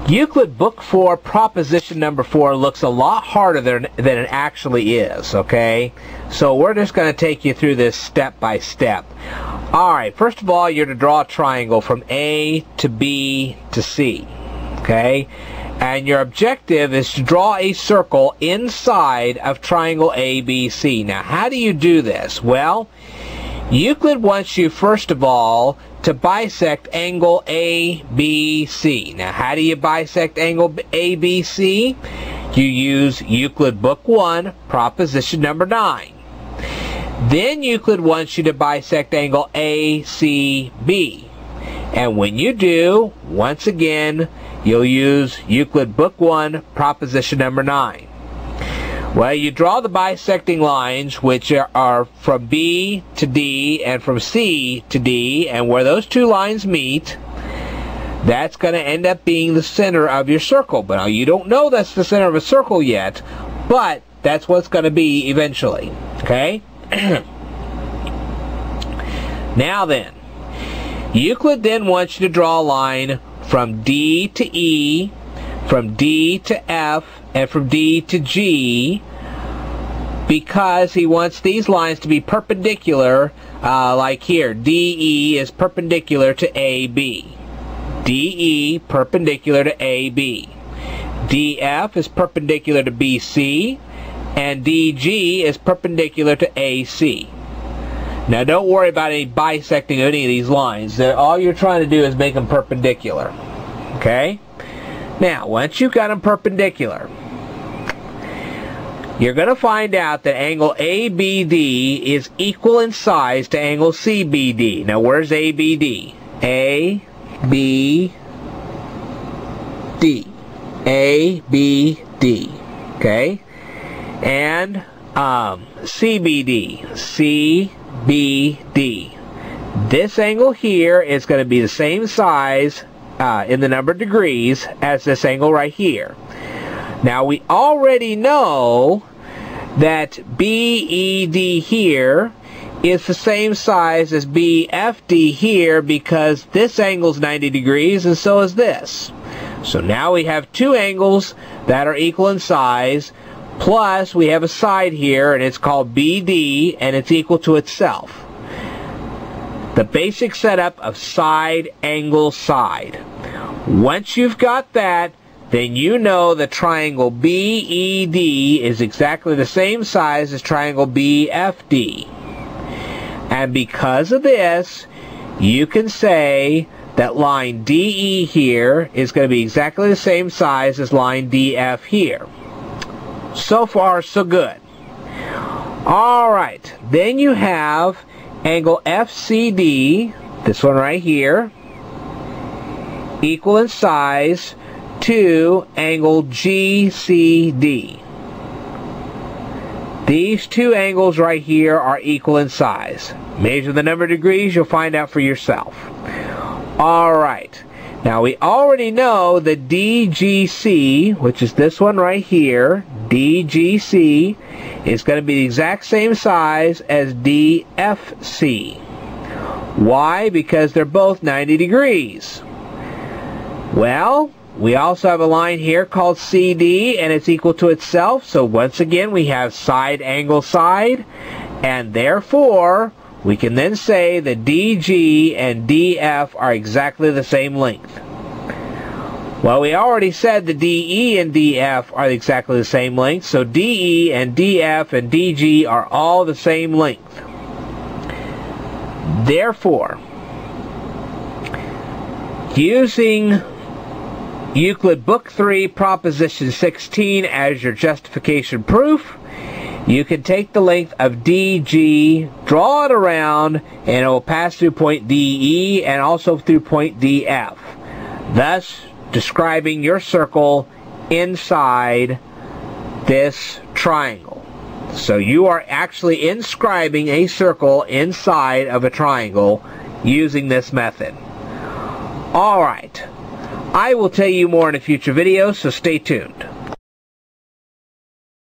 Euclid Book 4, proposition number 4 looks a lot harder than it actually is, okay? So we're just going to take you through this step by step. Alright, first of all, you're to draw a triangle from A to B to C, okay? And your objective is to draw a circle inside of triangle ABC. Now, how do you do this? Well, Euclid wants you, first of all, to bisect angle ABC. Now, how do you bisect angle ABC? You use Euclid Book 1, proposition number 9. Then Euclid wants you to bisect angle ACB. And when you do, once again, you'll use Euclid Book 1, proposition number 9. Well, you draw the bisecting lines, which are from B to D and from C to D, and where those two lines meet, that's going to end up being the center of your circle. But now, you don't know that's the center of a circle yet, but that's what it's going to be eventually. Okay? Now then, Euclid then wants you to draw a line from D to E, from D to F, and from D to G, because he wants these lines to be perpendicular, like here. DE is perpendicular to AB. DE perpendicular to AB. DF is perpendicular to BC, and DG is perpendicular to AC. Now, don't worry about any bisecting of any of these lines. All you're trying to do is make them perpendicular. Okay? Now, once you've got them perpendicular, you're going to find out that angle ABD is equal in size to angle CBD. Now, where's ABD? ABD. ABD. Okay? And CBD. CBD. This angle here is going to be the same size in the number of degrees as this angle right here. Now, we already know that BED here is the same size as BFD here, because this angle is 90 degrees and so is this. So now we have two angles that are equal in size, plus we have a side here, and it's called BD, and it's equal to itself. The basic setup of side, angle, side. Once you've got that, then you know the triangle BED is exactly the same size as triangle BFD. And because of this, you can say that line DE here is going to be exactly the same size as line DF here. So far, so good. Alright, then you have angle FCD, this one right here, equal in size to angle GCD. These two angles right here are equal in size. Measure the number of degrees, you'll find out for yourself. Alright, now we already know that DGC, which is this one right here, DGC, is going to be the exact same size as DFC. Why? Because they're both 90 degrees. Well, we also have a line here called CD, and it's equal to itself. So once again, we have side, angle, side, and therefore we can then say that DG and DF are exactly the same length. Well, we already said that DE and DF are exactly the same length, so DE and DF and DG are all the same length. Therefore, using Euclid Book 3, proposition 16 as your justification proof, you can take the length of DG, draw it around, and it will pass through point DE and also through point DF, thus describing your circle inside this triangle. So you are actually inscribing a circle inside of a triangle using this method. Alright, I will tell you more in a future video, so stay tuned.